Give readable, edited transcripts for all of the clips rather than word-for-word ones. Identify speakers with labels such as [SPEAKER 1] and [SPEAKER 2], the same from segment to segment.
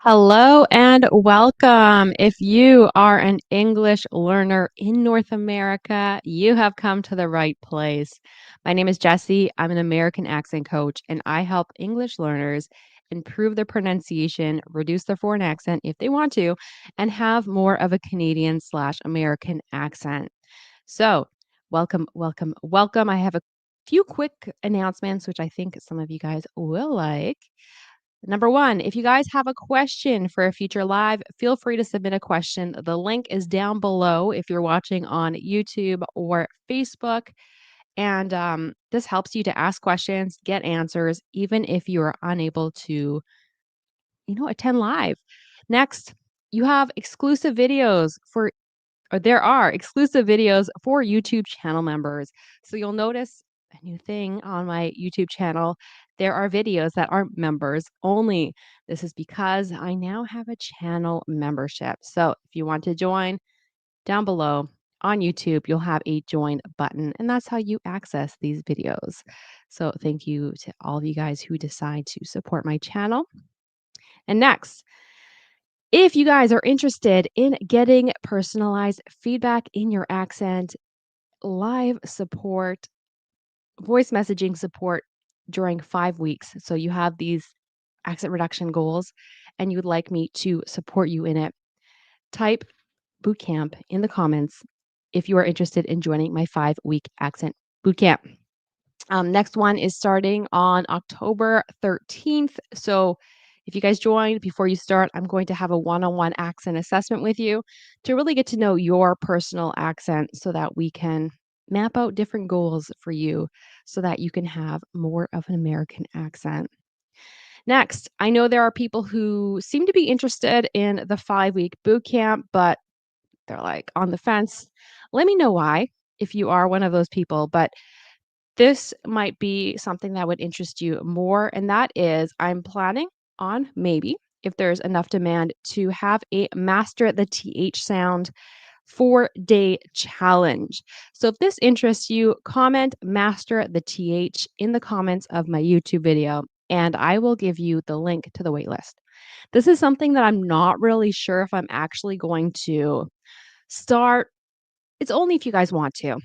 [SPEAKER 1] Hello and welcome. If you are an English learner in North America, you have come to the right place. My name is Jessie. I'm an American accent coach, and I help English learners improve their pronunciation, reduce their foreign accent if they want to, and have more of a Canadian/American accent. So, welcome, welcome, welcome. I have a few quick announcements, which I think some of you guys will like. Number one, if you guys have a question for a future live, feel free to submit a question. The link is down below if you're watching on YouTube or Facebook. And this helps you to ask questions, get answers, even if you are unable to, attend live. Next, you have exclusive videos for or there are exclusive videos for YouTube channel members. So you'll notice a new thing on my YouTube channel. There are videos that are members only. This is because I now have a channel membership. So if you want to join, down below on YouTube, you'll have a join button, and that's how you access these videos. So thank you to all of you guys who decide to support my channel. And next, if you guys are interested in getting personalized feedback in your accent, live support, voice messaging support during 5 weeks, so you have these accent reduction goals and you would like me to support you in it, type bootcamp in the comments if you are interested in joining my 5-week accent bootcamp. Next one is starting on October 13th. So if you guys join before you start, I'm going to have a one-on-one accent assessment with you to really get to know your personal accent so that we can map out different goals for you so that you can have more of an American accent. Next, I know there are people who seem to be interested in the 5-week boot camp, but they're like on the fence. Let me know why if you are one of those people. But this might be something that would interest you more, and that is I'm planning on maybe, if there's enough demand, to have a master the TH sound 4-day challenge. So if this interests you, comment master the TH in the comments of my YouTube video, and I will give you the link to the waitlist. This is something that I'm not really sure if I'm actually going to start. It's only if you guys want to.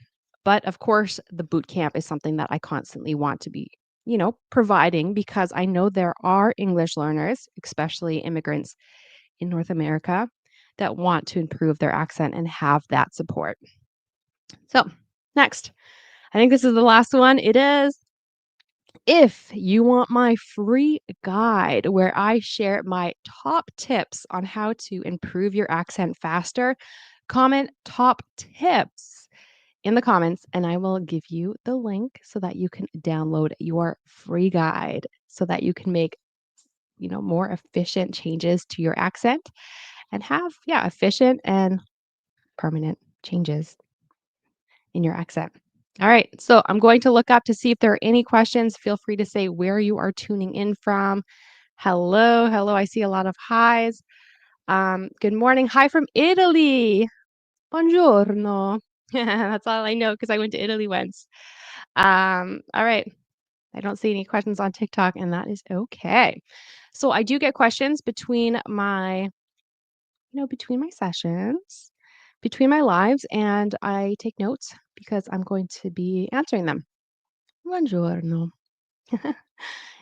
[SPEAKER 1] But of course, the boot camp is something that I constantly want to be, providing because I know there are English learners, especially immigrants in North America, that want to improve their accent and have that support. So, next, I think this is the last one. It is if you want my free guide where I share my top tips on how to improve your accent faster, comment top tips in the comments and I will give you the link so that you can download your free guide so that you can make, more efficient changes to your accent and have, efficient and permanent changes in your accent. All right. So I'm going to look up to see if there are any questions. Feel free to say where you are tuning in from. Hello. Hello. I see a lot of highs. Good morning. Hi from Italy. Buongiorno. That's all I know because I went to Italy once. All right. I don't see any questions on TikTok, and that is okay. So I do get questions between my sessions, between my lives, and I take notes because I'm going to be answering them. Buongiorno.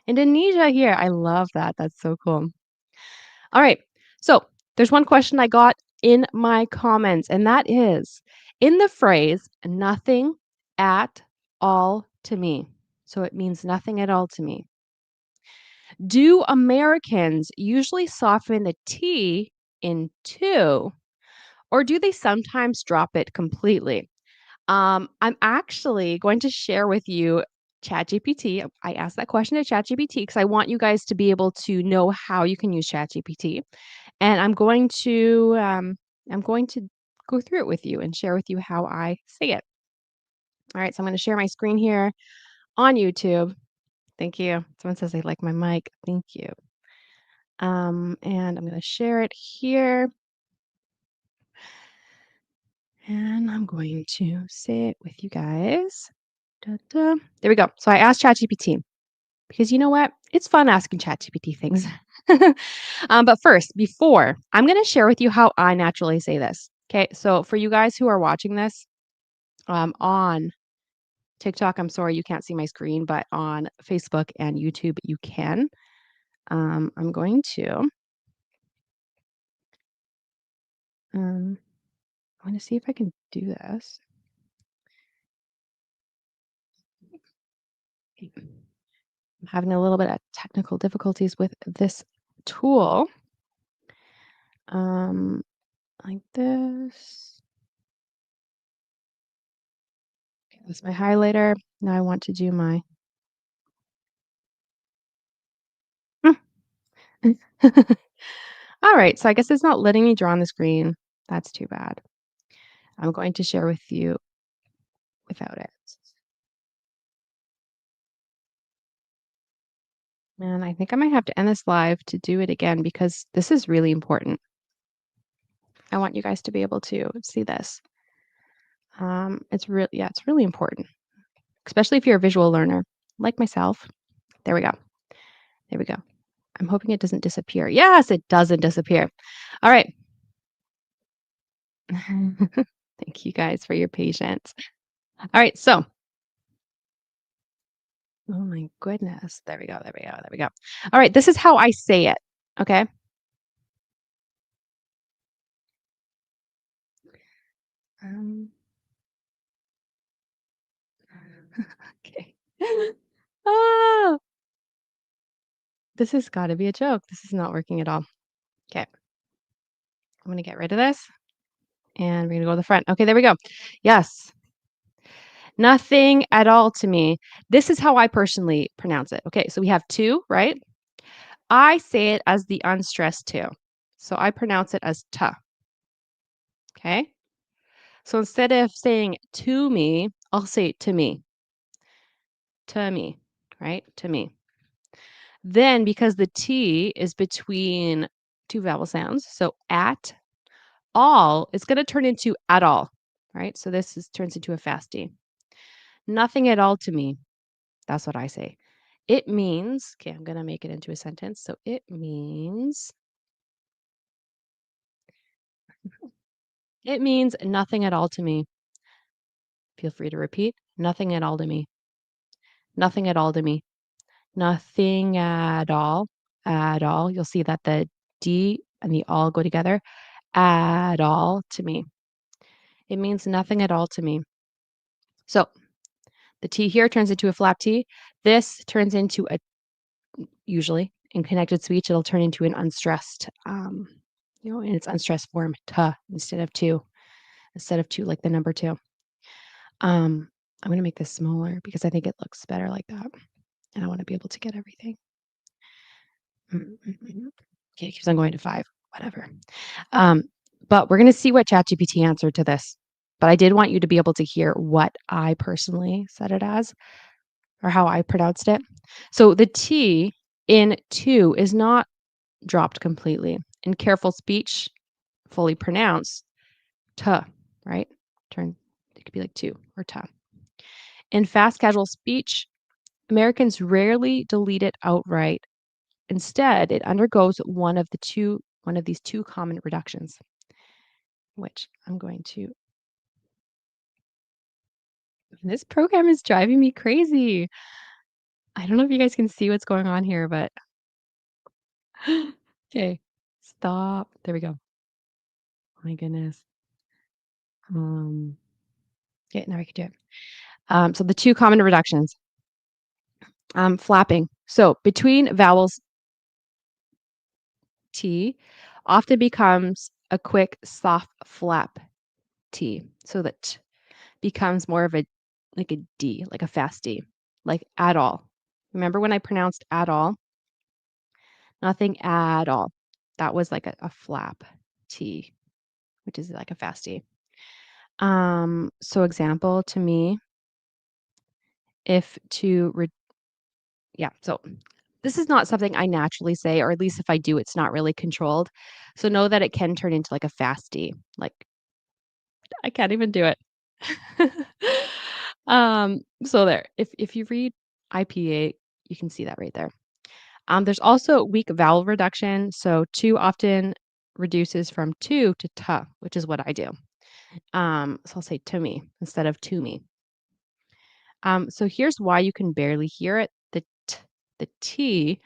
[SPEAKER 1] Indonesia here. I love that. That's so cool. All right. So there's one question I got in my comments, and that is in the phrase nothing at all to me. So it means nothing at all to me. Do Americans usually soften the T in two, or do they sometimes drop it completely? I'm actually going to share with you ChatGPT. I asked that question to ChatGPT because I want you guys to be able to know how you can use ChatGPT. And I'm going to go through it with you and share with you how I say it. All right, so I'm going to share my screen here on YouTube. Thank you. Someone says they like my mic. Thank you. And I'm going to share it here. And I'm going to say it with you guys. Da, da. There we go. So I asked ChatGPT, because you know what? It's fun asking ChatGPT things. But first, before, I'm going to share with you how I naturally say this. Okay. So for you guys who are watching this on TikTok, I'm sorry you can't see my screen, but on Facebook and YouTube, you can. I'm going to. Um, I'm going to see if I can do this. I'm having a little bit of technical difficulties with this tool. Um, like this. Okay, that's my highlighter. Now I want to do my. All right, so I guess it's not letting me draw on the screen. That's too bad. I'm going to share with you without it. And I think I might have to end this live to do it again because this is really important. I want you guys to be able to see this. It's really important, especially if you're a visual learner like myself. There we go. There we go. I'm hoping it doesn't disappear. Yes, it doesn't disappear. All right. Thank you guys for your patience. All right, so oh my goodness. There we go. There we go. There we go. All right, this is how I say it. Okay. Um, okay. Ah, this has got to be a joke. This is not working at all. Okay. I'm going to get rid of this and we're going to go to the front. Okay, there we go. Yes. Nothing at all to me. This is how I personally pronounce it. Okay, so we have two, right? I say it as the unstressed two. So I pronounce it as ta. Okay. So instead of saying to me, I'll say to me, right? To me. Then because the T is between two vowel sounds, so at all, it's going to turn into at all, right? So turns into a fast D. Nothing at all to me. That's what I say. It means, okay, I'm going to make it into a sentence. So it means nothing at all to me. Feel free to repeat. Nothing at all to me. Nothing at all to me. Nothing at all. At all. You'll see that the D and the all go together. At all to me. It means nothing at all to me. So the T here turns into a flap T. This turns into usually in connected speech, it'll turn into an unstressed, in its unstressed form, ta instead of two, like the number two. I'm going to make this smaller because I think it looks better like that. And I want to be able to get everything. Okay, it keeps on going to 5, whatever. But we're going to see what ChatGPT answered to this. But I did want you to be able to hear what I personally said it as or how I pronounced it. So the T in two is not dropped completely. In careful speech, fully pronounced, ta, right? It could be like two or ta. In fast casual speech, Americans rarely delete it outright. Instead, it undergoes one of these two common reductions, which I'm going to. This program is driving me crazy. I don't know if you guys can see what's going on here, but okay, stop. There we go. My goodness. Okay, now I can do it. So the two common reductions. Flapping. So between vowels T often becomes a quick soft flap T. So that becomes more of like a D, like a fast D, like at all. Remember when I pronounced at all? Nothing at all. That was like a flap T, which is like a fast D. So example to me, if to, yeah, so this is not something I naturally say, or at least if I do, it's not really controlled. So know that it can turn into like a fast D. Like I can't even do it. So there. If you read IPA, You can see that right there. There's also weak vowel reduction. So to often reduces from to t, which is what I do. So I'll say to me instead of to me. So here's why you can barely hear it. The T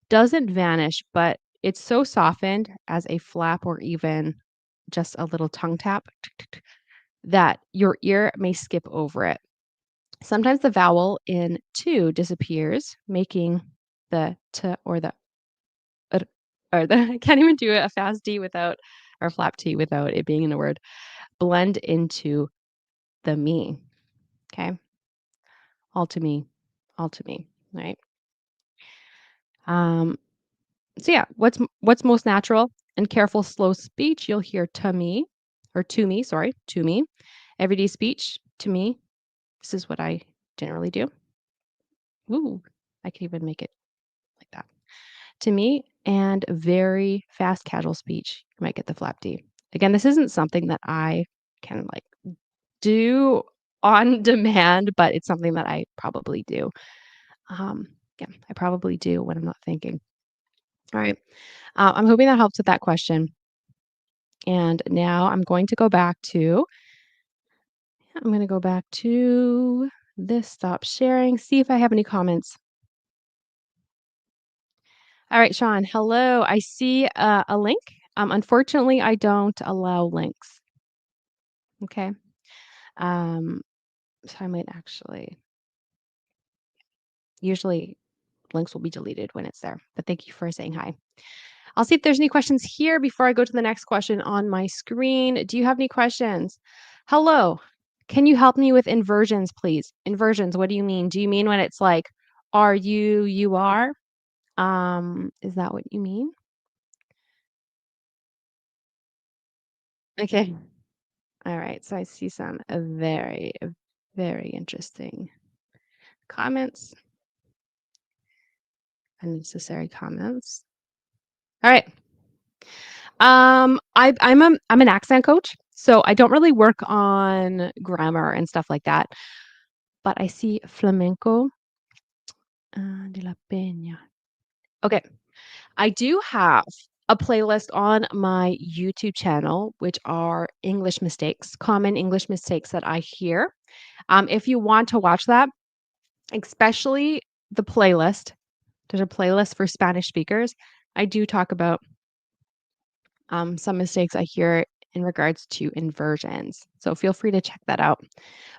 [SPEAKER 1] doesn't vanish, but it's so softened as a flap or even just a little tongue tap that your ear may skip over it. Sometimes the vowel in to disappears, making the t or the r or the I can't even do a fast D without or flap T without it being in a word, blend into the me. Okay? All to me, all to me, right? Um, so yeah, what's most natural? In careful, slow speech, you'll hear to me or to me, sorry, to me. Everyday speech, to me. This is what I generally do. Ooh, I could even make it like that. To me, and very fast casual speech, you might get the flap D. Again, this isn't something that I can like do on demand, but it's something that I probably do. Um, yeah, I probably do when I'm not thinking. All right. I'm hoping that helps with that question. And now I'm going to go back to this stop sharing, see if I have any comments. All right, Sean, hello. I see a link. Unfortunately, I don't allow links. Okay. Um, so I might actually, usually links will be deleted when it's there, but thank you for saying hi. I'll see if there's any questions here before I go to the next question on my screen. Do you have any questions? Hello. Can you help me with inversions, please? Inversions, what do you mean? Do you mean when it's like are you, you are? Is that what you mean? Okay. All right. So I see some very interesting comments, unnecessary comments. All right. I'm an accent coach, so I don't really work on grammar and stuff like that. But I see flamenco de la Peña. Okay, I do have a playlist on my YouTube channel, which are English mistakes, common English mistakes that I hear. If you want to watch that, especially the playlist, there's a playlist for Spanish speakers. I do talk about some mistakes I hear in regards to inversions. So feel free to check that out.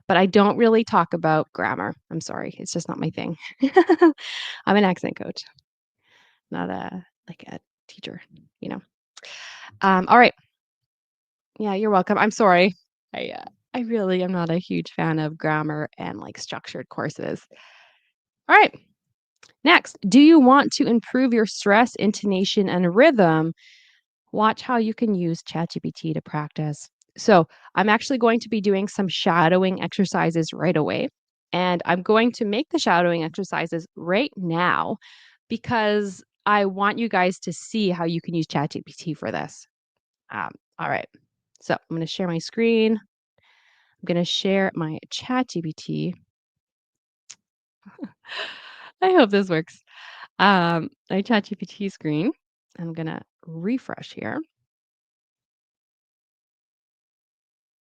[SPEAKER 1] But I don't really talk about grammar. I'm sorry. It's just not my thing. I'm an accent coach, not a teacher, you know. All right. Yeah, you're welcome. I'm sorry. I really am not a huge fan of grammar and like structured courses. All right. Next, do you want to improve your stress, intonation, and rhythm? Watch how you can use ChatGPT to practice. So, I'm actually going to be doing some shadowing exercises right away. And I'm going to make the shadowing exercises right now because I want you guys to see how you can use ChatGPT for this. All right. So, I'm going to share my screen. I'm going to share my ChatGPT. I hope this works. My ChatGPT screen. I'm going to refresh here.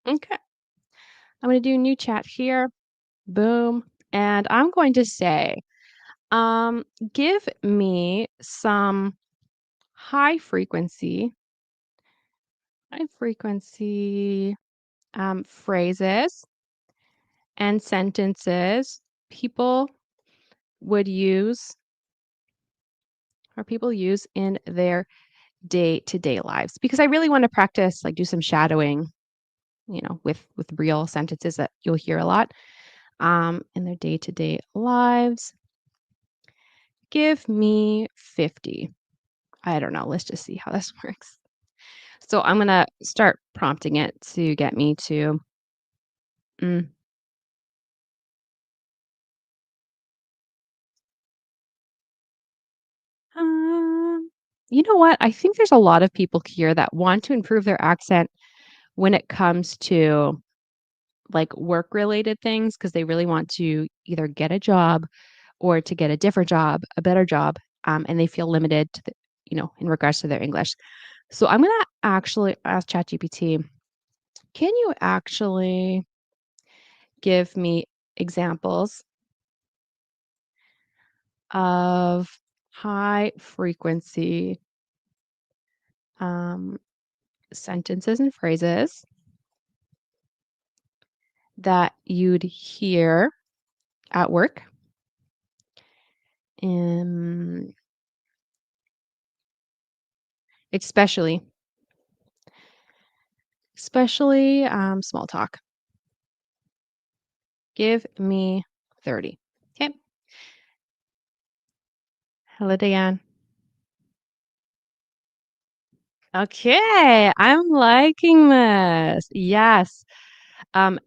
[SPEAKER 1] Okay. I'm going to do new chat here. Boom. And I'm going to say, um, give me some high frequency, high frequency phrases and sentences people would use or people use in their day-to-day lives because I really want to practice like do some shadowing, with real sentences that you'll hear a lot in their day-to-day lives. Give me 50. I don't know. Let's just see how this works. So I'm gonna start prompting it to get me to mm, you know what? I think there's a lot of people here that want to improve their accent when it comes to like work related things because they really want to either get a job or to get a different job, a better job, and they feel limited to in regards to their English. So I'm gonna actually ask ChatGPT, can you actually give me examples of high frequency um, sentences and phrases that you'd hear at work, um, especially small talk. Give me 30. Okay. Hello, Diane. Okay, I'm liking this. Yes.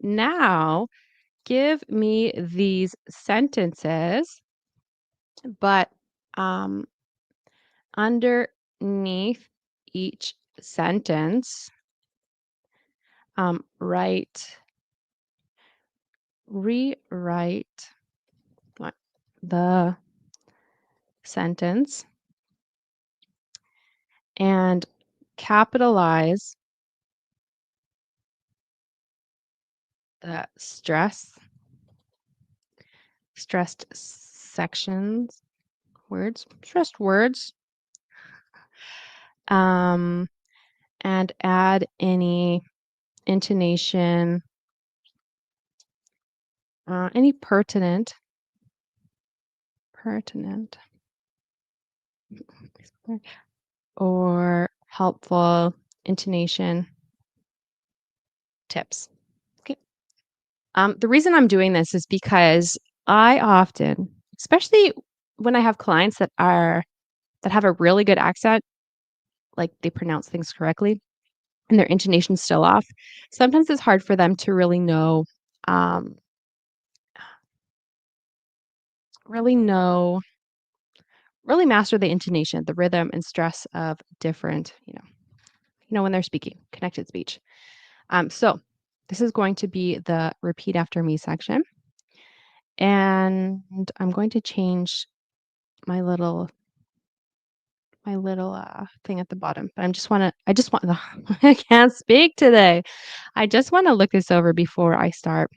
[SPEAKER 1] Now give me these sentences, but um, underneath each sentence, write, rewrite what- the sentence and capitalize the stressed sections, stressed words, um, and add any intonation, any pertinent or helpful intonation tips. Okay. The reason I'm doing this is because I often, especially when I have clients that have a really good accent, like they pronounce things correctly and their intonation's still off, sometimes it's hard for them to um, really know, really master the intonation, the rhythm and stress of different, when they're speaking, connected speech. So this is going to be the repeat after me section. And I'm going to change my little thing at the bottom. But I just want I can't speak today. I just want to look this over before I start.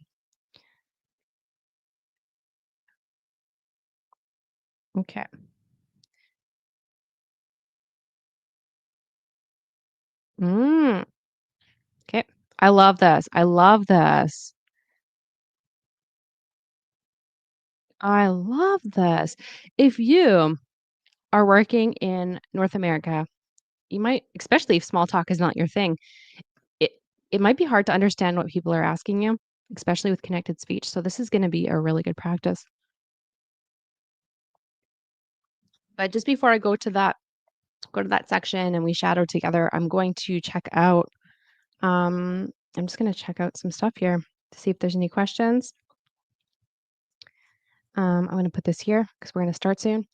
[SPEAKER 1] Okay. Mm, okay. I love this. I love this. I love this. If you are working in North America, you might, especially if small talk is not your thing, it it might be hard to understand what people are asking you, especially with connected speech. So this is going to be a really good practice. But just before I go to that section and we shadow together, I'm going to check out I'm just going to check out some stuff here to see if there's any questions. I'm going to put this here because we're going to start soon.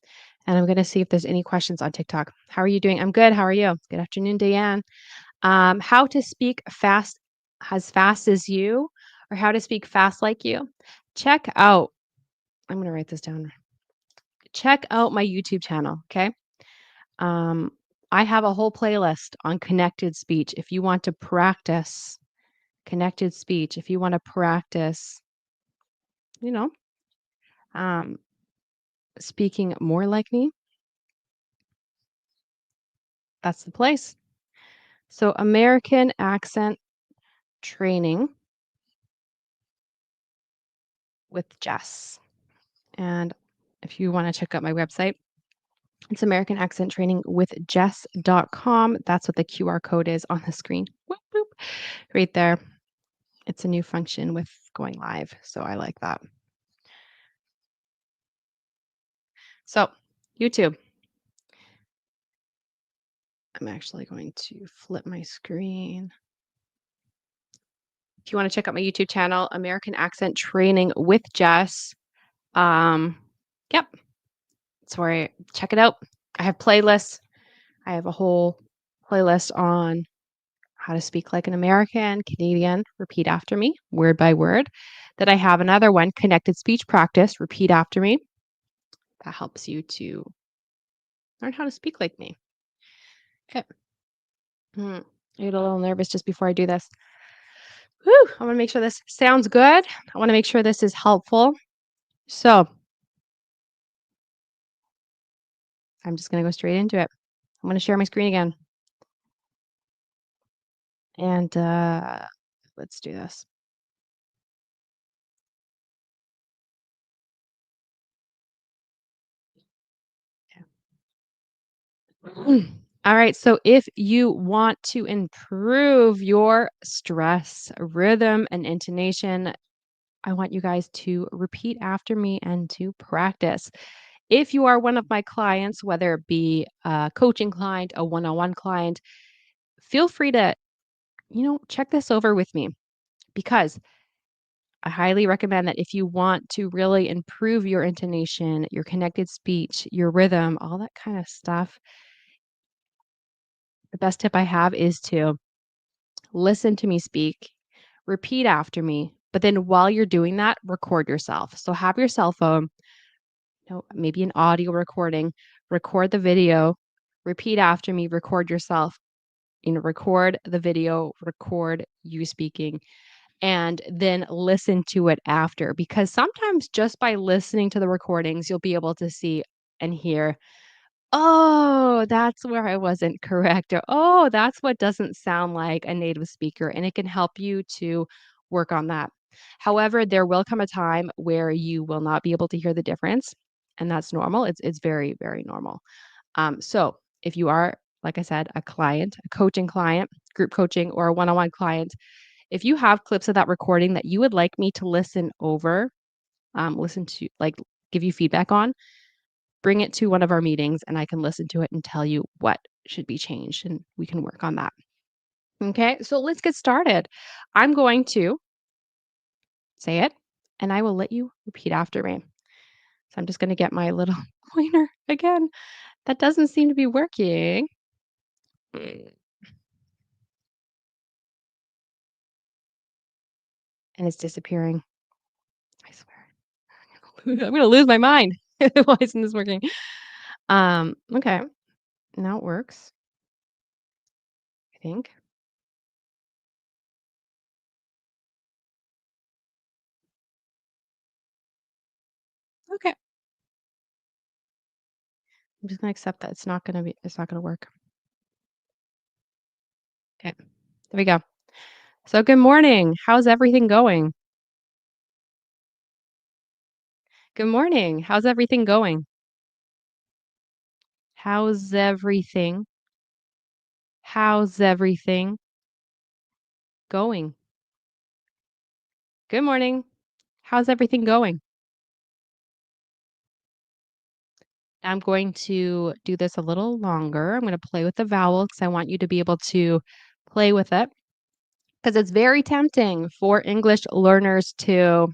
[SPEAKER 1] And I'm going to see if there's any questions on TikTok. How are you doing? I'm good. How are you? Good afternoon, Diane. How to speak as fast as you, or how to speak fast like you. Check out, I'm going to write this down. Check out my YouTube channel. Okay. Um, I have a whole playlist on connected speech. If you want to practice connected speech, if you want to practice, you know, um, speaking more like me, that's the place. So, American accent training with Jess. And if you want to check out my website, it's American Accent Training with Jess.com. That's what the QR code is on the screen. Whoop, whoop. Right there. It's a new function with going live. So I like that. So, YouTube. I'm actually going to flip my screen. If you want to check out my YouTube channel, American Accent Training with Jess, yep, that's where I check it out. I have playlists. I have a whole playlist on how to speak like an American, Canadian, repeat after me, word by word. Then I have another one, connected speech practice, repeat after me. that helps you to learn how to speak like me. Okay. I get a little nervous just before I do this. Whew, I wanna make sure this sounds good. I wanna make sure this is helpful. So, I'm just gonna go straight into it. I'm gonna share my screen again, and, let's do this. All right, so if you want to improve your stress, rhythm, and intonation, I want you guys to repeat after me and to practice. If you are one of my clients, whether it be a coaching client, a one-on-one client, feel free to, check this over with me because I highly recommend that if you want to really improve your intonation, your connected speech, your rhythm, all that kind of stuff, the best tip I have is to listen to me speak, repeat after me, but then while you're doing that, record yourself. So have your cell phone, maybe an audio recording, record the video, repeat after me, record yourself, record the video, record you speaking, and then listen to it after. Because sometimes just by listening to the recordings, you'll be able to see and hear, oh, that's where I wasn't correct, or oh, that's what doesn't sound like a native speaker, and it can help you to work on that. However, there will come a time where you will not be able to hear the difference, and that's normal. It's very, very normal. So if you are, like I said, a client, a coaching client, group coaching, or a one-on-one client, if you have clips of that recording that you would like me to listen over, listen to, like, give you feedback on, bring it to one of our meetings and I can listen to it and tell you what should be changed and we can work on that. Okay, so let's get started. I'm going to say it and I will let you repeat after me. So I'm just going to get my little pointer again. That doesn't seem to be working. Mm. And it's disappearing. I swear. I'm going to lose my mind. Why isn't this working? Okay. Now it works, I think. Okay. I'm just going to accept that it's not going to work. Okay. There we go. So good morning. How's everything going? Good morning. How's everything going? How's everything? How's everything going? Good morning. How's everything going? I'm going to do this a little longer. I'm going to play with the vowel because I want you to be able to play with it because it's very tempting for English learners to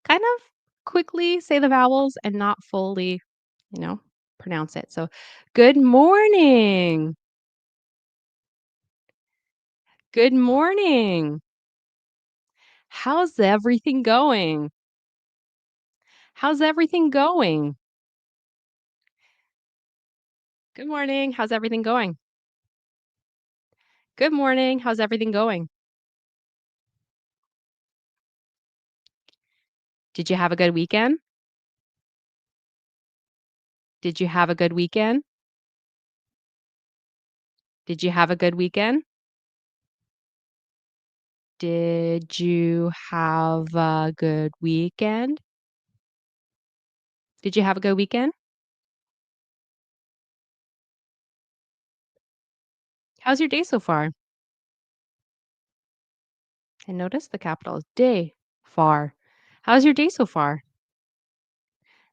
[SPEAKER 1] kind of quickly say the vowels and not fully, you know, pronounce it. So, good morning. Good morning. How's everything going? How's everything going? Good morning. How's everything going? Good morning. How's everything going? Did you have a good weekend? Did you have a good weekend? Did you have a good weekend? Did you have a good weekend? Did you have a good weekend? How's your day so far? And notice the capital is day, far. How's your day so far?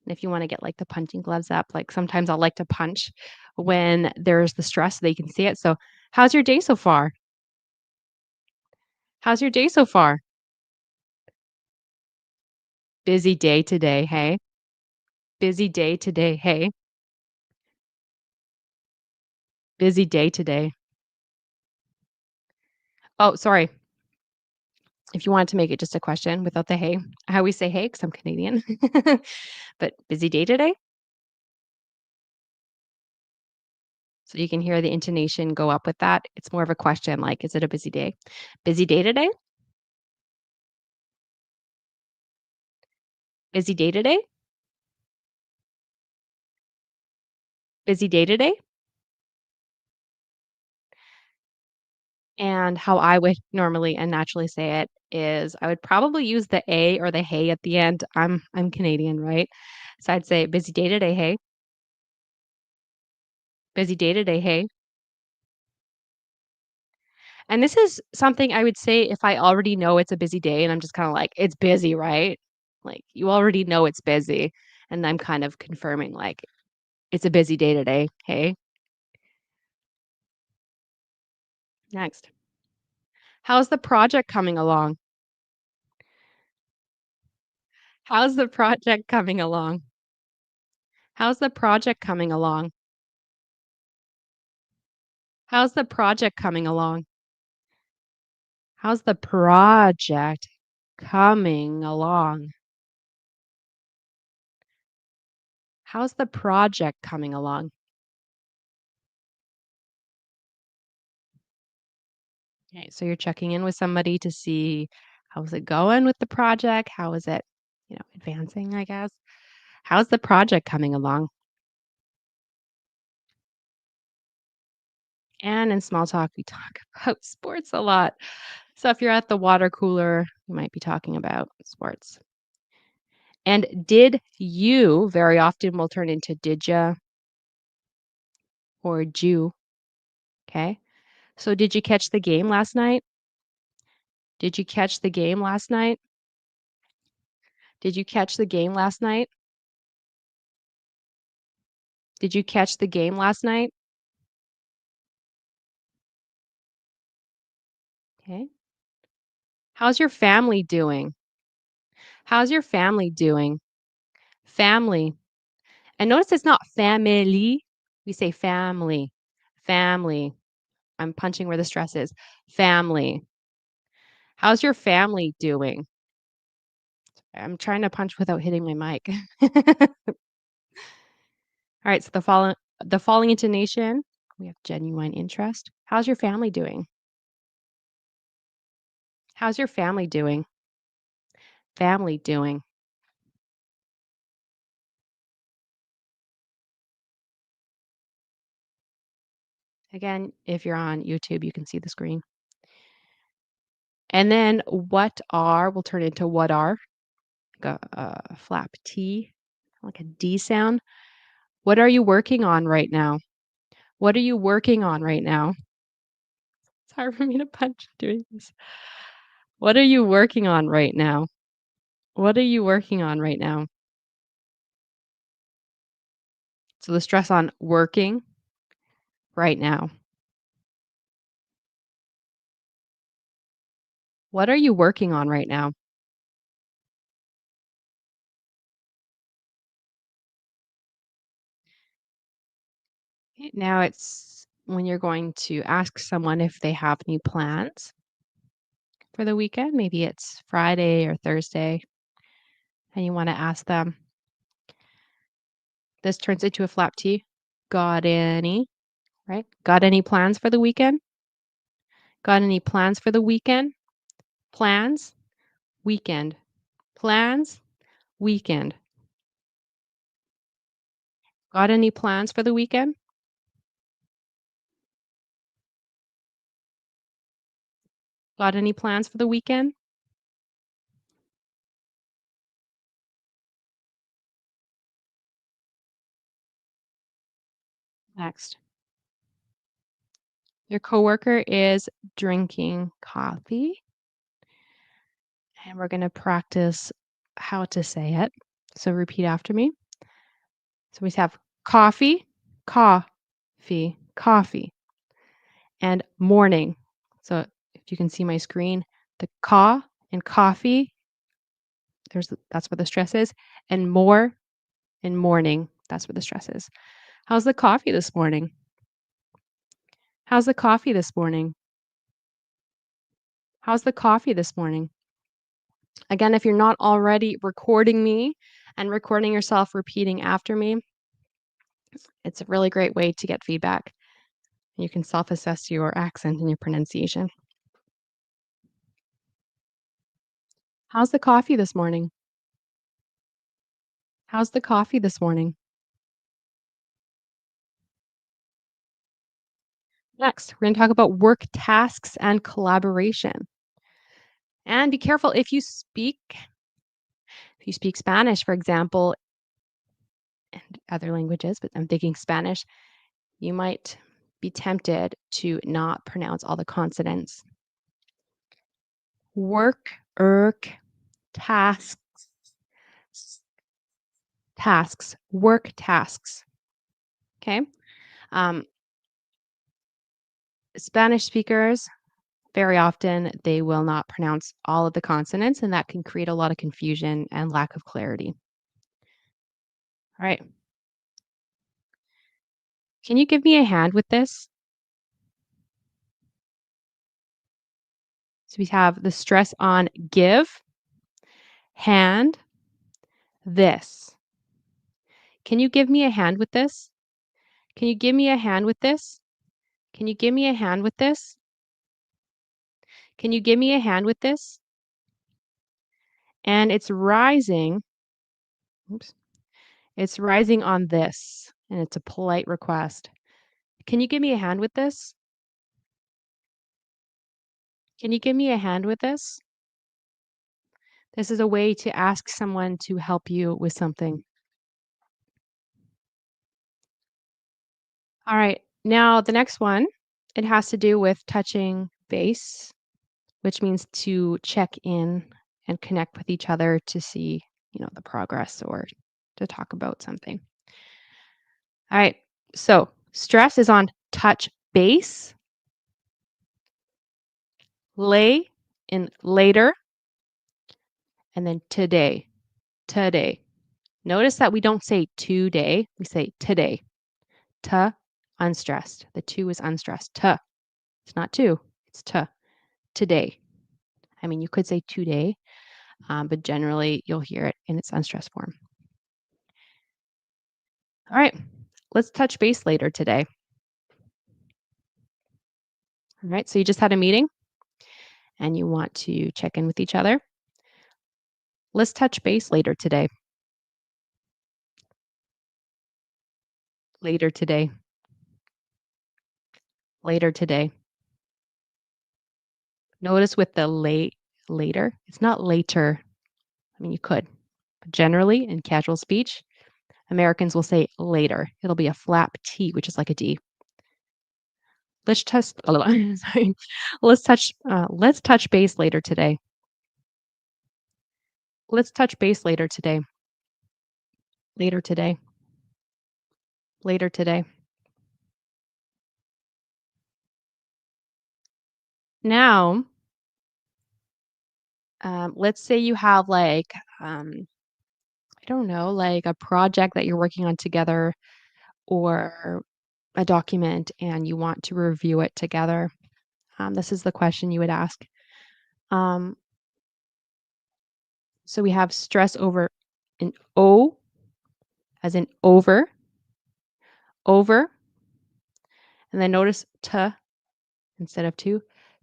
[SPEAKER 1] And if you wanna get, like, the punching gloves up, like, sometimes I'll like to punch when there's the stress so they can see it. So, how's your day so far? How's your day so far? Busy day today, hey? Busy day today, hey? Busy day today. Oh, sorry. If you wanted to make it just a question without the "hey," I always say "hey" because 'cause I'm Canadian. But busy day today? So you can hear the intonation go up with that. It's more of a question like, is it a busy day? Busy day today? Busy day today? Busy day today? And how I would normally and naturally say it is I would probably use the A or the hey at the end. I'm Canadian, right? So I'd say busy day today, hey. Busy day today, hey. And this is something I would say if I already know it's a busy day and I'm just kind of like, it's busy, right? Like you already know it's busy. And I'm kind of confirming like it's a busy day today. Hey. Next. How's the project coming along? How's the project coming along? How's the project coming along? How's the project coming along? How's the project coming along? How's the project coming along? Okay, so you're checking in with somebody to see how's it going with the project? How is it, advancing, I guess? How's the project coming along? And in small talk, we talk about sports a lot. So if you're at the water cooler, you might be talking about sports. And did you very often will turn into did ya or Jew. Okay. So did you catch the game last night? Did you catch the game last night? Did you catch the game last night? Did you catch the game last night? Okay. How's your family doing? How's your family doing? Family. And notice it's not family. We say family. Family. I'm punching where the stress is. Family. How's your family doing? I'm trying to punch without hitting my mic. All right, so the following intonation, we have genuine interest. How's your family doing? How's your family doing? Family doing. Again, if you're on YouTube, you can see the screen. And then what are will turn into what are, like a flap T, like a D sound. What are you working on right now? What are you working on right now? It's hard for me to punch doing this. What are you working on right now? What are you working on right now? So the stress on working right now. What are you working on right now? Now it's when you're going to ask someone if they have any plans for the weekend. Maybe it's Friday or Thursday, and you want to ask them. This turns into a flap T. Got any, right? Got any plans for the weekend? Got any plans for the weekend? Plans, weekend. Plans, weekend. Got any plans for the weekend? Got any plans for the weekend? Next. Your coworker is drinking coffee, and we're going to practice how to say it. So repeat after me. So we have coffee, coffee, coffee, and morning. So if you can see my screen, the ca and coffee, that's where the stress is, and more and morning, that's where the stress is. How's the coffee this morning? How's the coffee this morning? How's the coffee this morning? Again, if you're not already recording me and recording yourself repeating after me, it's a really great way to get feedback. You can self-assess your accent and your pronunciation. How's the coffee this morning? How's the coffee this morning? Next, we're going to talk about work tasks and collaboration. And be careful if you speak Spanish, for example, and other languages, but I'm thinking Spanish, you might be tempted to not pronounce all the consonants. Work, tasks, work tasks. Okay. Um, Spanish speakers, very often, they will not pronounce all of the consonants, and that can create a lot of confusion and lack of clarity. All right. Can you give me a hand with this? So we have the stress on give, hand, this. Can you give me a hand with this? Can you give me a hand with this? Can you give me a hand with this? Can you give me a hand with this? And it's rising. Oops. It's rising on this, and it's a polite request. Can you give me a hand with this? Can you give me a hand with this? This is a way to ask someone to help you with something. All right. Now, the next one, it has to do with touching base, which means to check in and connect with each other to see, the progress or to talk about something. All right. So, stress is on touch base, lay in later, and then today. Today. Notice that we don't say today, we say today. To, unstressed. The to is unstressed. To. It's not to, it's to. Today. I mean, you could say today, but generally you'll hear it in its unstressed form. All right, let's touch base later today. All right, so you just had a meeting and you want to check in with each other. Let's touch base later today. Later today. Later today. Notice with the later, it's not later. I mean, you could, but generally in casual speech, Americans will say later. It'll be a flap T, which is like a D. Let's test. Sorry. Let's touch base later today. Let's touch base later today. Later today. Later today. Now, let's say you have I don't know, like a project that you're working on together or a document and you want to review it together. This is the question you would ask. Um, so we have stress over an O as in over, and then notice to instead of to,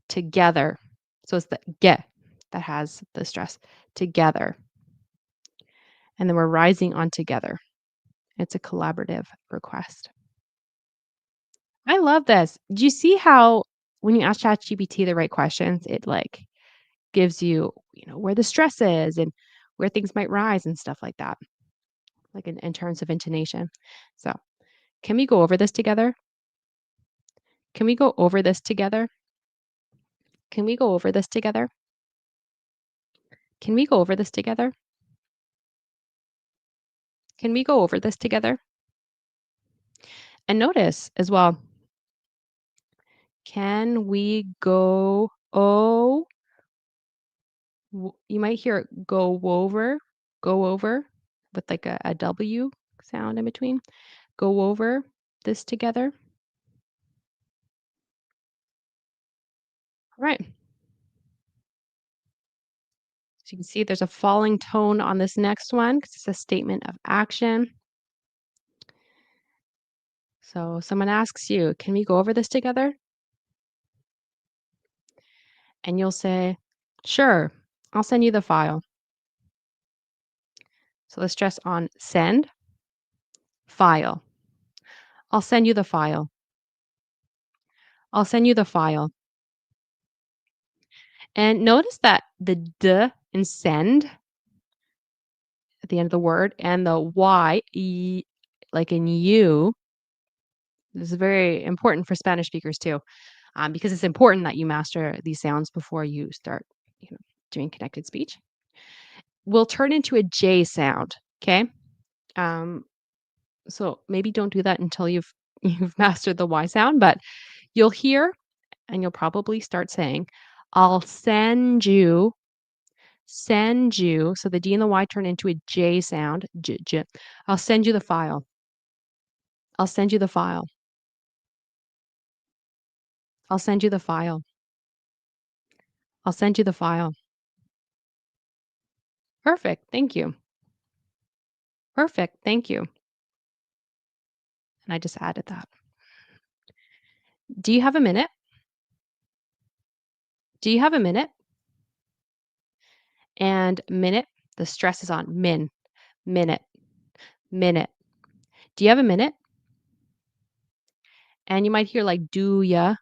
[SPEAKER 1] together. So it's the get that has the stress together. And then we're rising on together. It's a collaborative request. I love this. Do you see how when you ask ChatGPT the right questions, it gives you, where the stress is and where things might rise and stuff like that, like in terms of intonation. So, can we go over this together? Can we go over this together? Can we go over this together? Can we go over this together? Can we go over this together? And notice as well, can we go you might hear it go over with like a W sound in between. Go over this together. All right. So you can see there's a falling tone on this next one because it's a statement of action. So someone asks you, "Can we go over this together?" And you'll say, "Sure, I'll send you the file." So let's stress on send, file. I'll send you the file. I'll send you the file. And notice that the "d" in send at the end of the word and the like in you, this is very important for Spanish speakers too, because it's important that you master these sounds before you start, you know, doing connected speech. Will turn into a J sound. Okay. Um, so maybe don't do that until you've you've mastered the Y sound, but you'll hear and you'll probably start saying, "I'll send you." Send you, so the D and the Y turn into a J sound, j, j. I'll send you the file. I'll send you the file. I'll send you the file. I'll send you the file. Perfect. Thank you. Perfect. Thank you. And I just added that. Do you have a minute? Do you have a minute? And minute, the stress is on minute, minute. Do you have a minute? And you might hear like do ya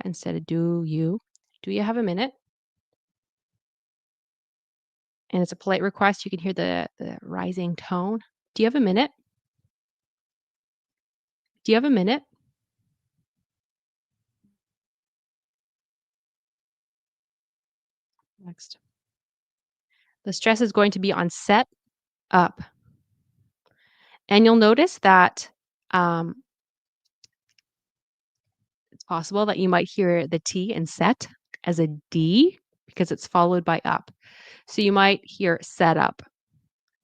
[SPEAKER 1] instead of do you. Do you have a minute? And it's a polite request. You can hear the rising tone. Do you have a minute? Do you have a minute? Next. The stress is going to be on set up. And you'll notice that it's possible that you might hear the T in set as a D because it's followed by up. So you might hear set up,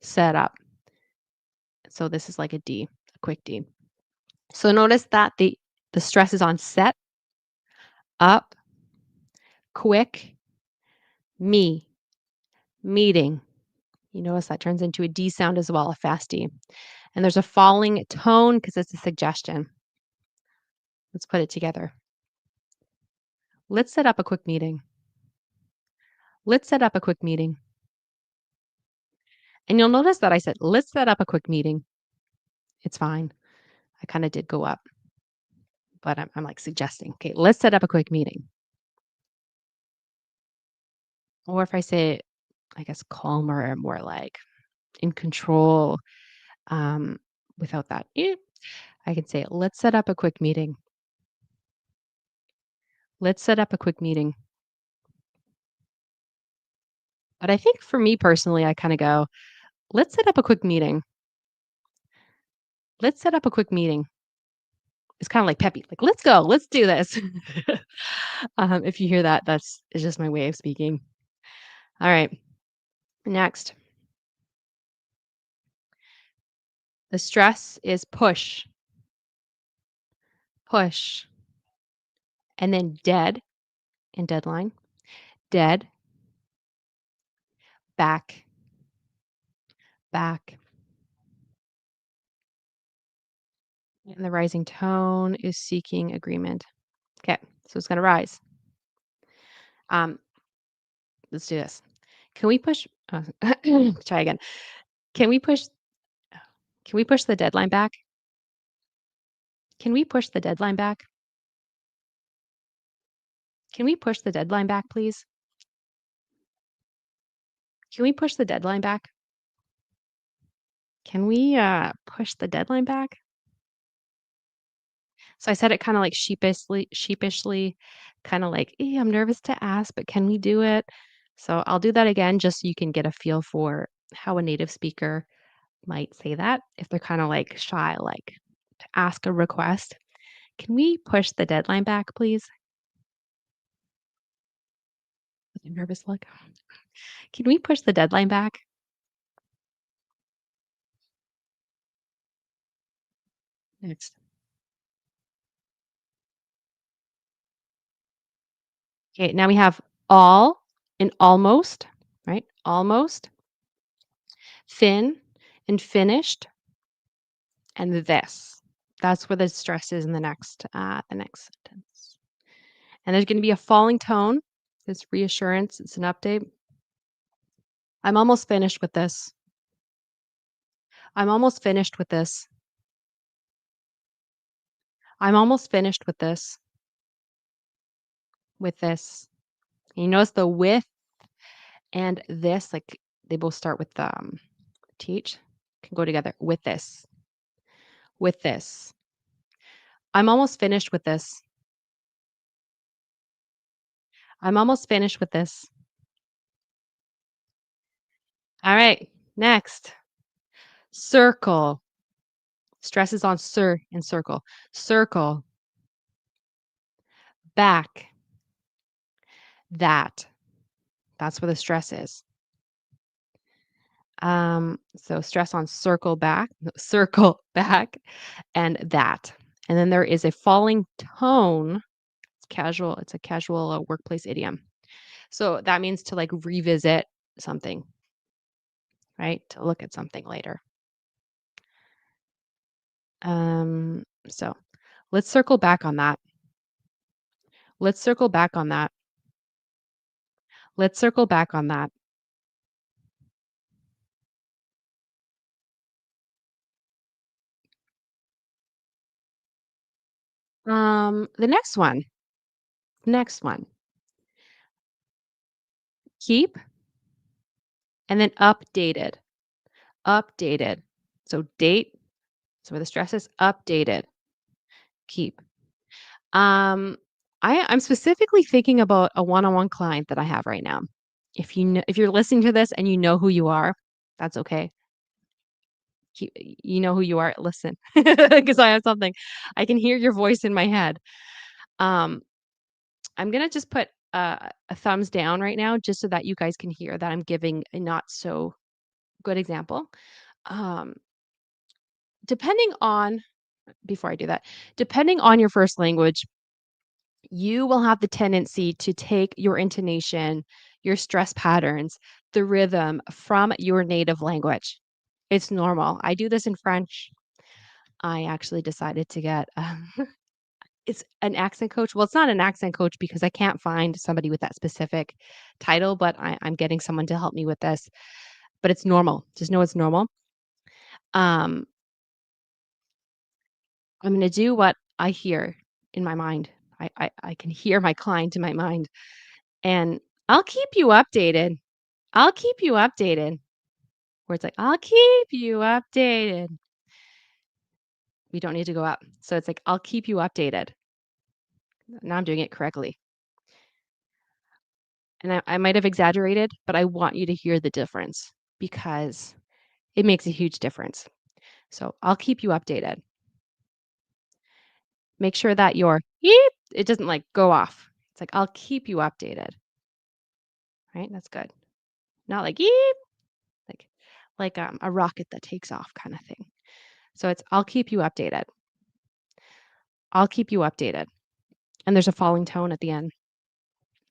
[SPEAKER 1] set up. So this is like a D, a quick D. So notice that the stress is on set, up, quick, me, meeting. You notice that turns into a D sound as well, a fast D. And there's a falling tone because it's a suggestion. Let's put it together. Let's set up a quick meeting. Let's set up a quick meeting. And you'll notice that I said, let's set up a quick meeting. It's fine. I kind of did go up, but I'm like suggesting, okay, let's set up a quick meeting. Or if I say, I guess, calmer, more like in control, um, without that, I can say, let's set up a quick meeting. Let's set up a quick meeting. But I think for me personally, I kind of go, let's set up a quick meeting. Let's set up a quick meeting. It's kind of like peppy, like, let's go, let's do this. If you hear that, it's just my way of speaking. All right. Next, the stress is push, push, and then dead in deadline, dead, back, back. And the rising tone is seeking agreement. Okay, so it's going to rise. Um, let's do this. Can we push? Try again. Can we push? Can we push the deadline back? Can we push the deadline back? Can we push the deadline back, please? Can we push the deadline back? Can we push the deadline back? So I said it kinda like sheepishly, kinda like, I'm nervous to ask, but can we do it?" So I'll do that again just so you can get a feel for how a native speaker might say that if they're kinda like shy, like to ask a request. "Can we push the deadline back, please?" With a nervous look. "Can we push the deadline back?" Next. Okay, now we have all and almost, right? Almost, thin and finished, and this. That's where the stress is in the next sentence. And there's gonna be a falling tone. It's reassurance, it's an update. I'm almost finished with this. I'm almost finished with this. I'm almost finished with this. With this. You notice the with and this, like, they both start with, TH, can go together. With this. With this. I'm almost finished with this. I'm almost finished with this. Alright, next. Circle. Stress is on "sir" and circle. Circle. Back. That. That's where the stress is. So stress on circle back, circle back, and that. And then there is a falling tone. It's a casual workplace idiom. So that means to like revisit something, right? To look at something later. So let's circle back on that. Let's circle back on that. Let's circle back on that. The next one. Next one. Keep and then updated. Updated. So date. So where the stress is updated. Keep. Um, I'm specifically thinking about a one-on-one client that I have right now. If you're listening to this and you know who you are, that's okay. You know who you are, listen, because I have something. I can hear your voice in my head. Um, I'm gonna just put a thumbs down right now, just so that you guys can hear that I'm giving a not so good example. Um, depending on Before I do that, depending on your first language, you will have the tendency to take your intonation, your stress patterns, the rhythm from your native language. It's normal. I do this in French. I actually decided to get it's an accent coach. Well, it's not an accent coach because I can't find somebody with that specific title, but I'm getting someone to help me with this. But it's normal. Just know it's normal. Um, I'm going to do what I hear in my mind. I can hear my client in my mind, and I'll keep you updated. I'll keep you updated. Where it's like, I'll keep you updated. We don't need to go up. So it's like, I'll keep you updated. Now I'm doing it correctly. And I might have exaggerated, but I want you to hear the difference because it makes a huge difference. So I'll keep you updated. Make sure that your "yeep," it doesn't like go off. It's like, I'll keep you updated. Right? That's good. Not like "yeep," like a rocket that takes off kind of thing. So it's I'll keep you updated. I'll keep you updated. And there's a falling tone at the end.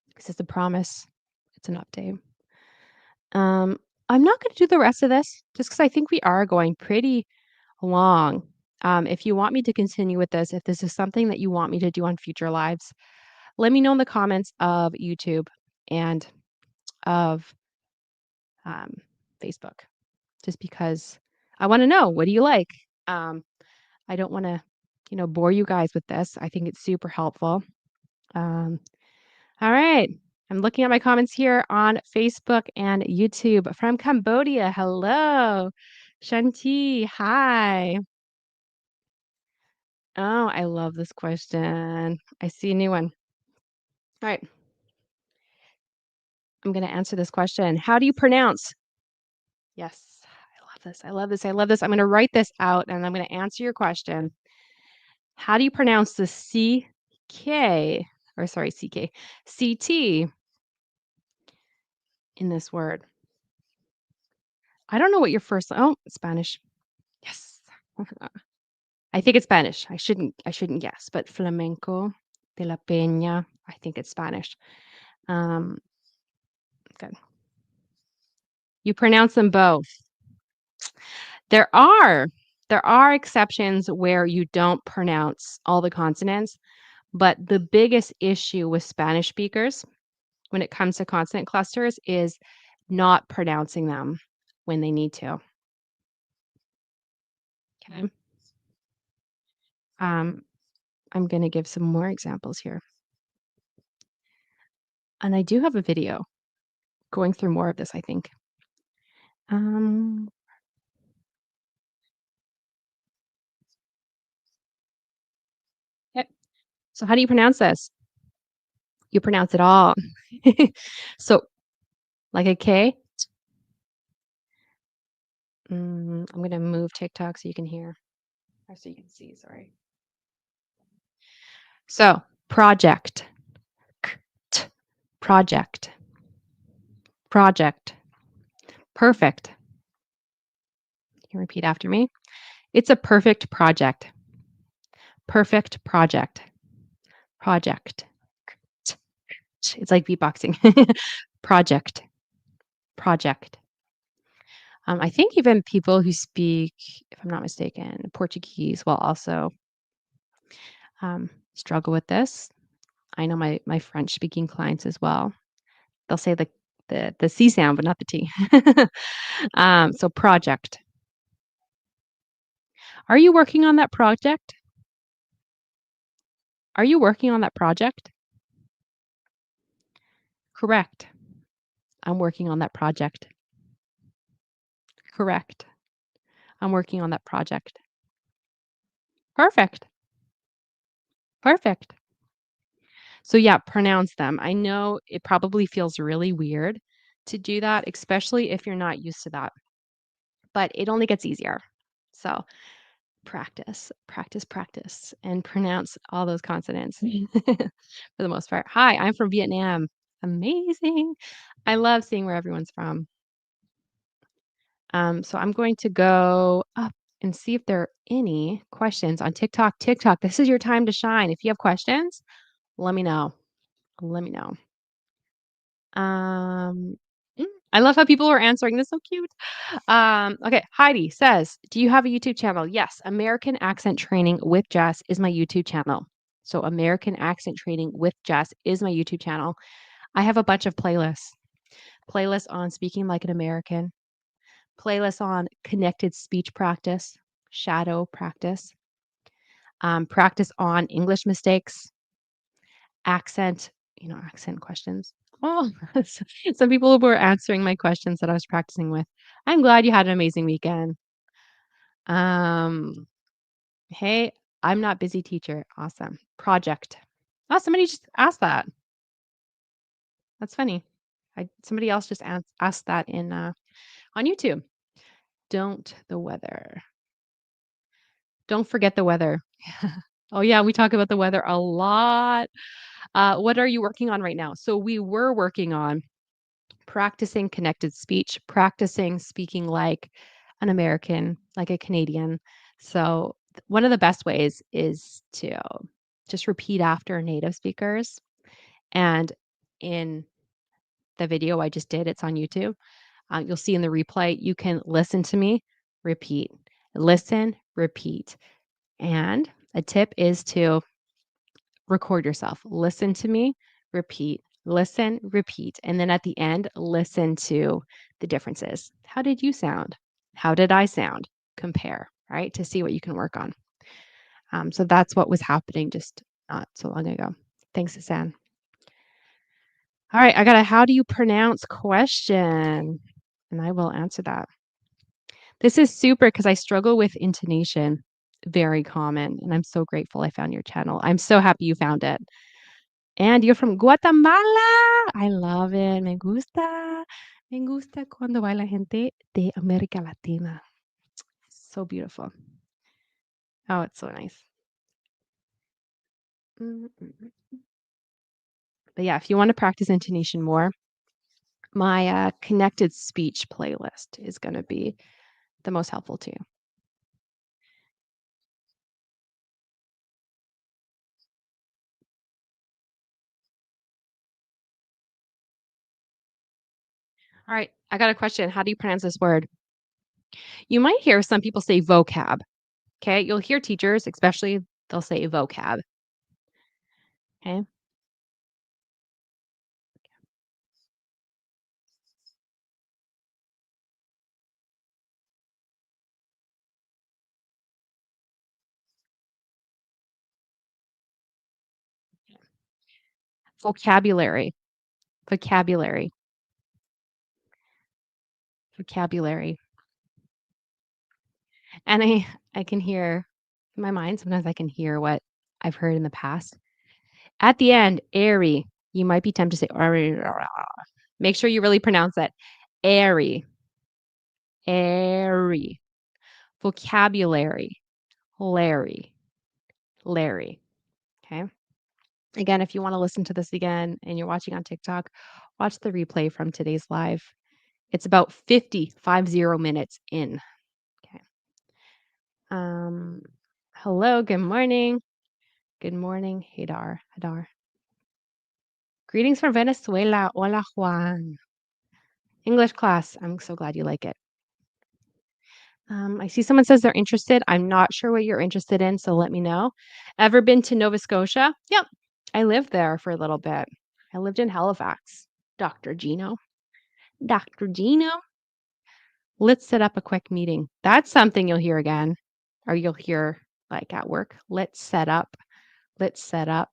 [SPEAKER 1] Because it's a promise. It's an update. Um, I'm not going to do the rest of this just because I think we are going pretty long. If you want me to continue with this, if this is something that you want me to do on future lives, let me know in the comments of YouTube and of um, Facebook, just because I want to know, what do you like? Um, I don't want to, bore you guys with this. I think it's super helpful. Um, all right. I'm looking at my comments here on Facebook and YouTube from Cambodia. Hello. Shanti. Hi. Oh, I love this question. I see a new one. All right. I'm going to answer this question. How do you pronounce? Yes. I love this. I love this. I love this. I'm going to write this out and I'm going to answer your question. How do you pronounce the CK, or sorry, CK, CT in this word? I don't know what your first, oh, Spanish. Yes. I think it's Spanish. I shouldn't guess, but flamenco de la peña. I think it's Spanish. Um, good. You pronounce them both. There are. There are exceptions where you don't pronounce all the consonants, but the biggest issue with Spanish speakers when it comes to consonant clusters is not pronouncing them when they need to. Okay. Um, I'm gonna give some more examples here. And I do have a video going through more of this, I think. Um, okay. So how do you pronounce this? You pronounce it all. So like a K. I'm gonna move TikTok so you can hear, or so you can see, sorry. So project, K-t, project, project, perfect. You can repeat after me. It's a perfect project. Perfect project. Project. K-t. It's like beatboxing. Project. Project. I think even people who speak, if I'm not mistaken, Portuguese will also struggle with this. I know my French speaking clients as well. They'll say the C sound, but not the T. So project. Are you working on that project? Are you working on that project? Correct. I'm working on that project. Correct. I'm working on that project. Perfect. Perfect. So yeah, pronounce them. I know it probably feels really weird to do that, especially if you're not used to that, but it only gets easier. So practice, practice, practice, and pronounce all those consonants for the most part. Hi, I'm from Vietnam. Amazing. I love seeing where everyone's from. So I'm going to go up and see if there are any questions on TikTok. TikTok, this is your time to shine. If you have questions, let me know. Let me know. Um, I love how people are answering. This is so cute. Okay, Heidi says, "Do you have a YouTube channel?" Yes, American Accent Training with Jess is my YouTube channel. So American Accent Training with Jess is my YouTube channel. I have a bunch of playlists. Playlists on speaking like an American, playlists on connected speech practice, shadow practice, practice on English mistakes, accent, accent questions. Oh, some people were answering my questions that I was practicing with. I'm glad you had an amazing weekend. Um, hey, I'm not busy teacher. Awesome. Project. Oh, somebody just asked that. That's funny. Somebody else just asked that in on YouTube. Don't the weather. Don't forget the weather. Oh yeah, we talk about the weather a lot. What are you working on right now? So we were working on practicing connected speech, practicing speaking like an American, like a Canadian. So one of the best ways is to just repeat after native speakers. And in the video I just did, it's on YouTube. You'll see in the replay, you can listen to me, repeat, listen, repeat. And a tip is to record yourself. Listen to me, repeat, listen, repeat. And then at the end, listen to the differences. How did you sound? How did I sound? Compare, right? To see what you can work on. So that's what was happening just not so long ago. Thanks, Hassan. All right, I got a how do you pronounce question, and I will answer that. This is super because I struggle with intonation, very common, and I'm so grateful I found your channel. I'm so happy you found it. And you're from Guatemala. I love it. Me gusta. Me gusta cuando va la gente de América Latina. So beautiful. Oh, it's so nice. Mm. But yeah, if you want to practice intonation more, my connected speech playlist is going to be the most helpful to you. All right, I got a question. How do you pronounce this word? You might hear some people say vocab. Okay, you'll hear teachers, especially they'll say vocab. Okay, vocabulary, vocabulary, vocabulary. And I can hear in my mind, sometimes I can hear what I've heard in the past. At the end, airy. You might be tempted to say airy. Make sure you really pronounce that. Airy, airy. Vocabulary, Larry, Larry. Okay. Again, if you want to listen to this again and you're watching on TikTok, watch the replay from today's live. It's about 50 minutes in. Okay. Um, hello, good morning. Good morning, Hadar. Hadar. Greetings from Venezuela. Hola, Juan. English class. I'm so glad you like it. I see someone says they're interested. I'm not sure what you're interested in, so let me know. Ever been to Nova Scotia? Yep. I lived there for a little bit. I lived in Halifax. Dr. Gino. Dr. Gino. Let's set up a quick meeting. That's something you'll hear again, or you'll hear like at work. Let's set up. Let's set up.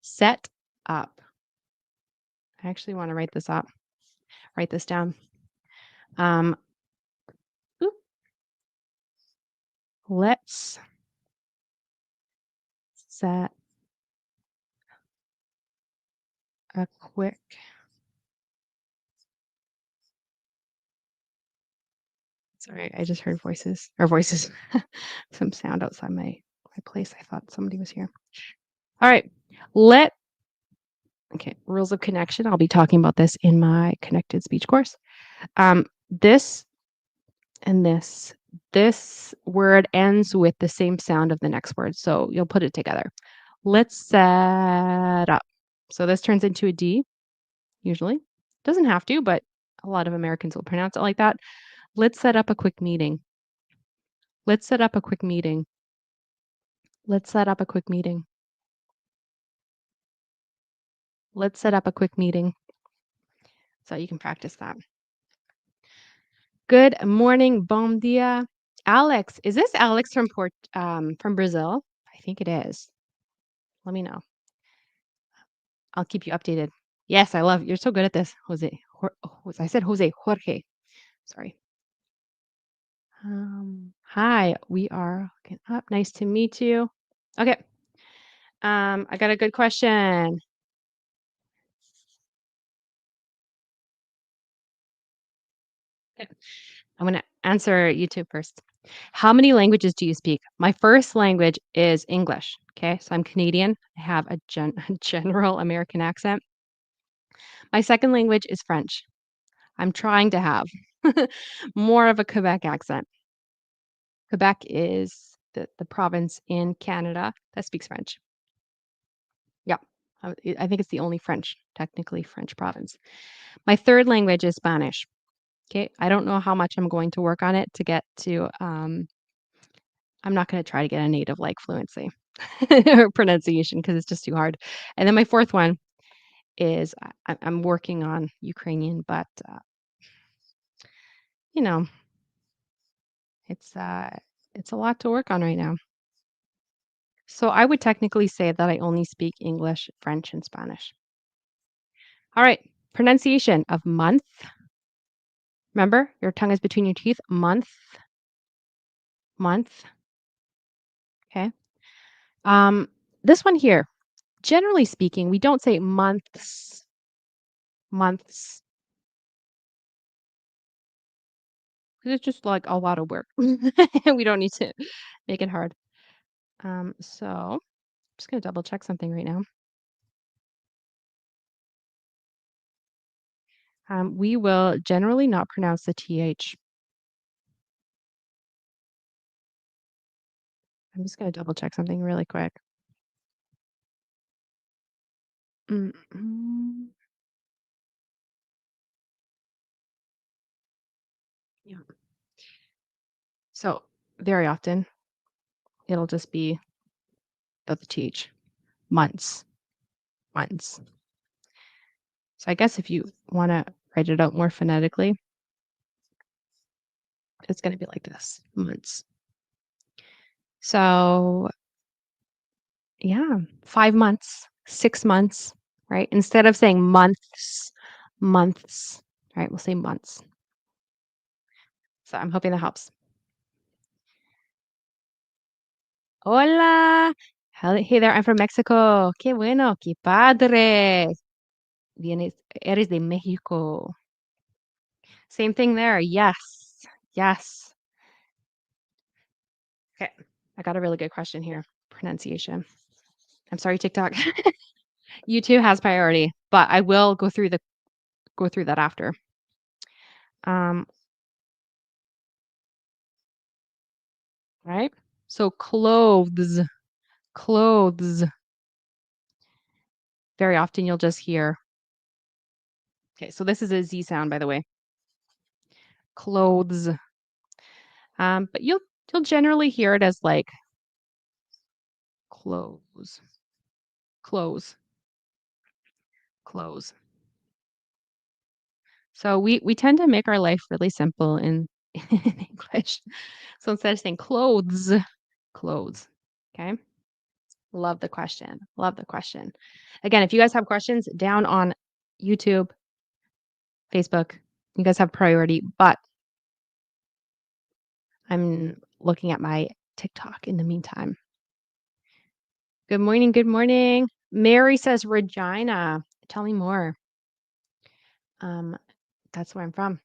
[SPEAKER 1] Set up. I actually want to write this up. Write this down. Um, oop, let's set a quick. Sorry, I just heard voices or voices, some sound outside my place. I thought somebody was here. All right, let okay, rules of connection. I'll be talking about this in my connected speech course. This and this word ends with the same sound of the next word, so you'll put it together. Let's set up. So this turns into a D, usually. Doesn't have to, but a lot of Americans will pronounce it like that. Let's set up a quick meeting. Let's set up a quick meeting. Let's set up a quick meeting. Let's set up a quick meeting. So you can practice that. Good morning, bom dia. Alex, is this Alex from Brazil? I think it is. Let me know. I'll keep you updated. Yes, I love you're so good at this, Jose. I said Jose, Jorge. Sorry. Hi, we are looking up. Nice to meet you. Okay. I got a good question. Okay. I'm gonna answer YouTube first. How many languages do you speak? My first language is English. Okay, so I'm Canadian. I have a general American accent. My second language is French. I'm trying to have more of a Quebec accent. Quebec is the province in Canada that speaks French. Yep. I think it's the only technically French province. My third language is Spanish. Okay. I don't know how much I'm going to work on it to get to, I'm not going to try to get a native like fluency or pronunciation because it's just too hard. And then my fourth one is I'm working on Ukrainian, but, you know, it's, uh, it's a lot to work on right now. So I would technically say that I only speak English, French, and Spanish. All right. Pronunciation of month. Remember, your tongue is between your teeth. Month, month. Okay. This one here, generally speaking, we don't say months, months. 'Cause it's just like a lot of work. We don't need to make it hard. So I'm just gonna double check something right now. We will generally not pronounce the TH. I'm just gonna double check something really quick. Mm, mm. Yeah. So very often it'll just be about the TH. Months. Months. So I guess if you wanna write it out more phonetically, it's gonna be like this, months. So, yeah, 5 months, 6 months, right? Instead of saying months, right? We'll say months. So I'm hoping that helps. Hola. Hey there, I'm from Mexico. Qué bueno, qué padre. Eres de México. Same thing there. Yes. Yes. Okay. I got a really good question here. Pronunciation. I'm sorry, TikTok. YouTube has priority, but I will go through that after. Um, right? So clothes, clothes. Very often you'll just hear. Okay, so this is a Z sound, by the way. Clothes. But you'll generally hear it as like clothes, clothes, clothes. So we tend to make our life really simple in, in English. So instead of saying clothes, clothes. Okay. Love the question. Love the question. Again, if you guys have questions down on YouTube, Facebook, you guys have priority, but I'm looking at my TikTok in the meantime. Good morning. Good morning. Mary says Regina. Tell me more. That's where I'm from.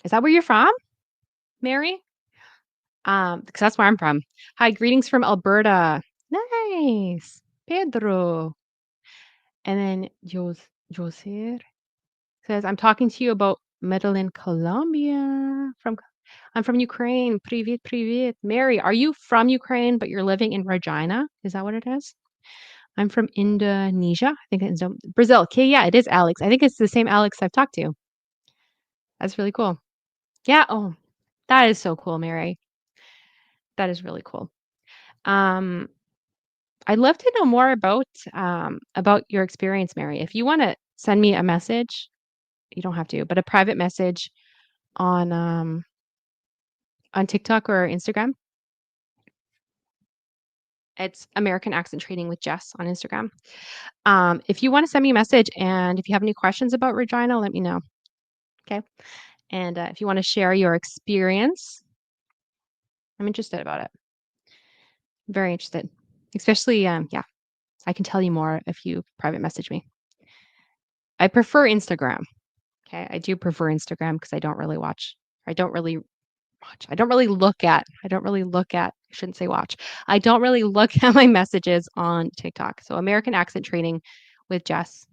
[SPEAKER 1] Is that where you're from, Mary? Because that's where I'm from. Hi, greetings from Alberta. Nice. Pedro. And then Joser says, I'm talking to you about Medellin, Colombia. I'm from Ukraine. Привет, привет. Mary, are you from Ukraine, but you're living in Regina? Is that what it is? I'm from Indonesia. I think it's Brazil. Okay, yeah, it is Alex. I think it's the same Alex I've talked to. That's really cool. Yeah. Oh, that is so cool, Mary. That is really cool. Um, I'd love to know more about your experience, Mary. If you want to send me a message, you don't have to, but a private message on TikTok or Instagram. It's American Accent Training with Jess on Instagram. If you want to send me a message and if you have any questions about Regina, let me know. Okay. And if you want to share your experience, I'm interested about it. Very interested. Especially, yeah, I can tell you more if you private message me. I prefer Instagram. Okay. I do prefer Instagram because I don't really watch. I don't really watch. I don't really look at, I shouldn't say watch. I don't really look at my messages on TikTok. So American Accent Training with Jess.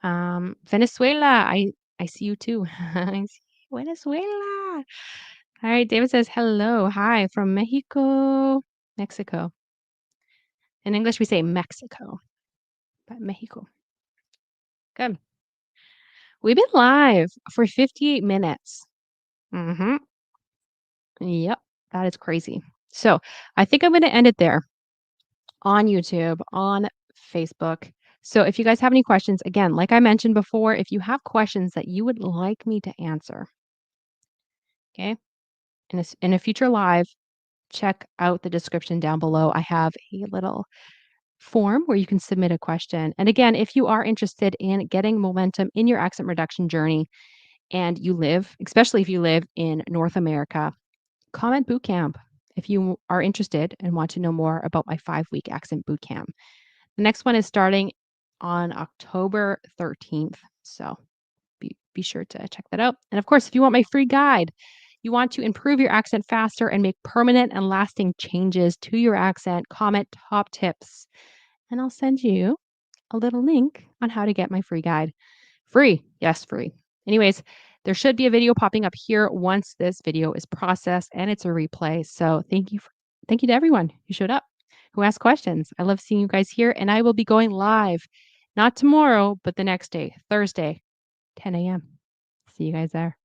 [SPEAKER 1] Venezuela, I see you too. I see Venezuela. All right, David says hello. Hi from Mexico. Mexico. In English, we say Mexico, but Mexico. Good. We've been live for 58 minutes. Mm-hmm. Yep, that is crazy. So I think I'm going to end it there on YouTube, on Facebook. So if you guys have any questions, again, like I mentioned before, if you have questions that you would like me to answer, okay, in a future live, check out the description down below. I have a little form where you can submit a question. And again, if you are interested in getting momentum in your accent reduction journey and you live, especially if you live in North America, comment bootcamp if you are interested and want to know more about my 5-week accent bootcamp. The next one is starting on October 13th. So be sure to check that out. And of course, if you want my free guide, you want to improve your accent faster and make permanent and lasting changes to your accent, comment top tips, and I'll send you a little link on how to get my free guide. Free. Yes, free. Anyways, there should be a video popping up here once this video is processed and it's a replay. So thank you to everyone who showed up, who asked questions. I love seeing you guys here, and I will be going live not tomorrow, but the next day, Thursday, 10 a.m. See you guys there.